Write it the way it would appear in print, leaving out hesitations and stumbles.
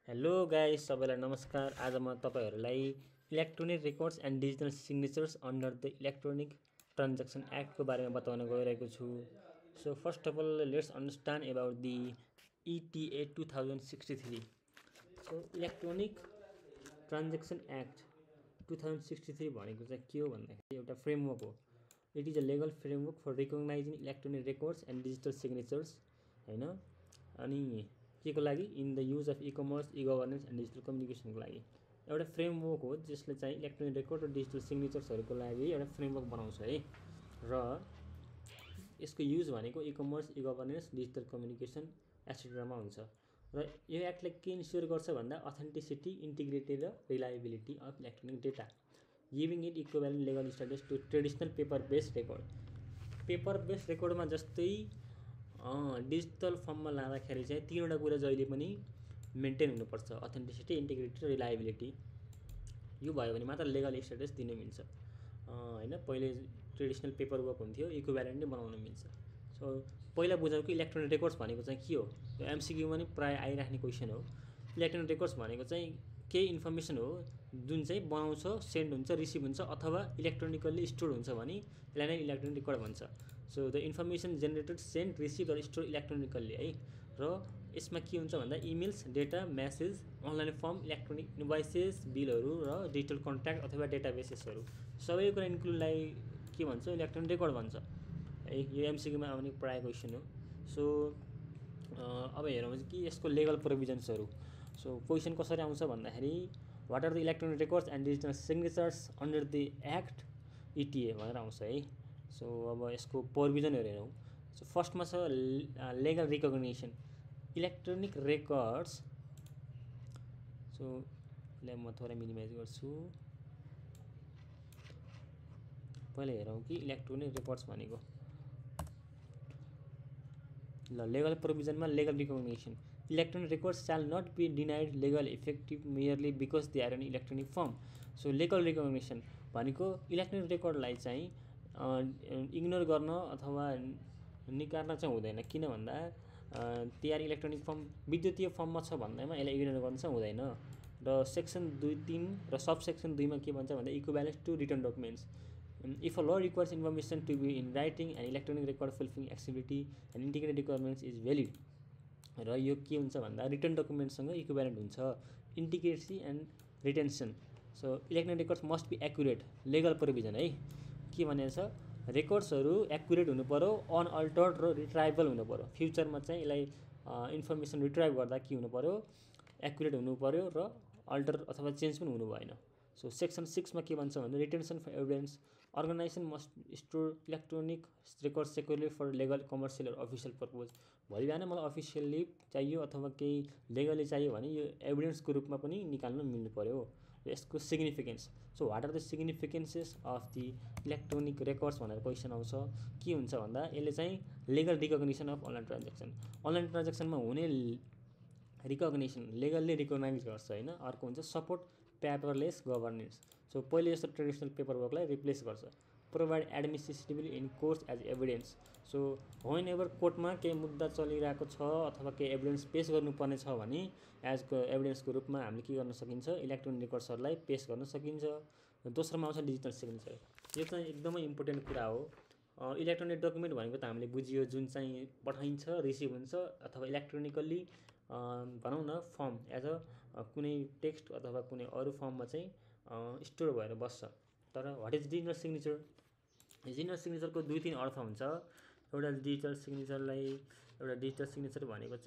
Hello guys, सबैलाई नमस्कार। आज म तपाईहरुलाई electronic records and digital signatures under the electronic transaction एक्टको बारेमा बताउन गइरहेको छु। So first of all let's understand about the ETA 2063। So electronic transaction act 2063 भनेको चाहिँ के हो भन्दाखेरि एउटा फ्रेमवर्क हो। It is a legal framework for recognizing electronic records and digital signatures हैन। अनि के को लागि in the use of e-commerce, e-governance and digital कम्युनिकेसनको लागि एउटा फ्रेमवर्क हो जसले चाहिँ इलेक्ट्रोनिक रेकर्ड र डिजिटल सिग्नेचर्सहरूको लागि एउटा फ्रेमवर्क बनाउँछ है। र यसको युज भनेको ई-कमर्स, ई-गभर्नेन्स, डिजिटल कम्युनिकेसन एटसेट्रामा हुन्छ। र यो एक्टले के इन्स्योर गर्छ भन्दा अथेन्टिसिटी, इन्टिग्रिटी र reliability of electronic data, giving it equivalent legal status to traditional paper based record. Paper based रेकर्डमा जस्तै डिजिटल फर्ममा लाँदाखेरि चाहिँ तीनवटा कुरा जहिले पनि मेन्टेन हुनुपर्छ, अथेन्टिसिटी, इन्टिग्रिटी र रिलायबिलिटी। यो भयो भने मात्र लेगल स्टेटस दिन मिल्छ हैन। पहिले ट्रेडिसनल पेपर वर्क हुन्थ्यो, इक्विभ्यालेन्ट नै बनाउन मिल्छ। सो पहिला बुझौँ कि इलेक्ट्रोनिक रेकर्ड्स भनेको चाहिँ के हो। यो एमसिक्यूमा नि प्राय आइराख्ने क्वेसन हो। इलेक्ट्रोनिक रेकर्ड्स भनेको चाहिँ केही इन्फर्मेसन हो जुन चाहिँ बनाउँछ, सेन्ड हुन्छ, रिसिभ हुन्छ अथवा इलेक्ट्रोनिकल्ली स्टोर हुन्छ भने यसलाई नै इलेक्ट्रोनिक रेकर्ड भन्छ। So the information generated, send, receive र स्टोर इलेक्ट्रोनिकल्ली है। र यसमा के हुन्छ भन्दा emails, data, message, online form, electronic invoices, बिलहरू र डिजिटल कन्ट्याक्ट अथवा डेटाबेसेसहरू सबै कुरा इन्क्लुडलाई के भन्छ, इलेक्ट्रोनिक रेकर्ड भन्छ है। यो एमसिक्यूमा आउने प्राय क्वेसन हो। सो अब हेरौँ कि यसको लेगल प्रोभिजन्सहरू। सो क्वेसन कसरी आउँछ भन्दाखेरि what are the electronic records and digital signatures under the act ETA भनेर आउँछ है। सो अब यसको प्रोभिजनहरू हेरौँ। सो फर्स्टमा छ legal recognition electronic records. So यसलाई म थोरै मिनिमाइज गर्छु। पहिला हेरौँ कि इलेक्ट्रोनिक रेकर्ड्स भनेको ल लेगल प्रोभिजनमा legal recognition electronic records shall not be denied legal effective merely because they are an electronic form. So legal recognition भनेको इलेक्ट्रोनिक रेकर्डलाई चाहिँ इग्नोर गर्न अथवा निकाल्न चाहिँ हुँदैन। किन भन्दा तिहार इलेक्ट्रोनिक फर्म विद्युतीय फर्ममा छ भन्दैमा यसलाई इग्नोर गर्न चाहिँ हुँदैन। र सेक्सन 2(3) र सब सेक्सन 2 मा के भन्छ भन्दा equivalence to written documents. If a law requires information to be in writing and electronic record fulfilling accessibility and integrity requirements is valid। र यो के हुन्छ भन्दा रिटर्न डकुमेन्टसँग इक्विभ्यालेन्ट हुन्छ। Integrity and retention. So electronic records must be accurate, legal provision है। के भनेको छ, रेकर्ड्सहरू एक्युरेट हुनु पऱ्यो, अनअल्टर्ड र रिट्राइबल हुनु पऱ्यो। फ्युचरमा चाहिँ यसलाई इन्फर्मेसन रिट्राइभ गर्दा के हुनु पऱ्यो, एक्युरेट हुनु पऱ्यो र अल्टर अथवा चेन्ज पनि हुनु भएन। सो सेक्सन 6 मा के भन्छ भन्दा retention for evidence organization must store electronic record securely for legal, commercial र अफिसियल पर्पज। भोलि बिहान मलाई अफिसियल्ली चाहियो अथवा केही लेगली चाहियो भने यो एभिडेन्सको रूपमा पनि निकाल्न मिल्नु पऱ्यो। यसको significance. So what are the significances of the electronic records भनेर क्वेसन आउँछ। के हुन्छ भन्दा यसले चाहिँ legal recognition of online transaction, online ट्रान्ज्याक्सनमा हुने रिकग्निसन, लेगलले रिकग्नाइज गर्छ हैन। अर्को हुन्छ सपोर्ट पेपरलेस गभर्नेन्स। सो पहिले जस्तो ट्रेडिसनल पेपर वर्कलाई रिप्लेस गर्छ। Provide admissibility in court as evidence. So whenever कोर्टमा केही मुद्दा चलिरहेको छ अथवा केही एभिडेन्स पेश गर्नुपर्ने छ भने एजको एभिडेन्सको रूपमा हामीले के गर्न सकिन्छ, इलेक्ट्रोनिक रेकर्ड्सहरूलाई पेश गर्न सकिन्छ। दोस्रोमा आउँछ डिजिटल सिग्नेचर। यो चाहिँ एकदमै इम्पोर्टेन्ट कुरा हो। इलेक्ट्रोनिक डकुमेन्ट भनेको त हामीले बुझियो जुन चाहिँ पठाइन्छ, रिसिभ हुन्छ अथवा इलेक्ट्रोनिकल्ली भनौँ न फर्म एज अ कुनै टेक्स्ट अथवा कुनै अरू फर्ममा चाहिँ स्टोर भएर बस्छ। तर what is digital signature? Digital सिग्नेचरको 2-3 अर्थ हुन्छ। एउटा डिजिटल सिग्नेचर भनेको चाहिँ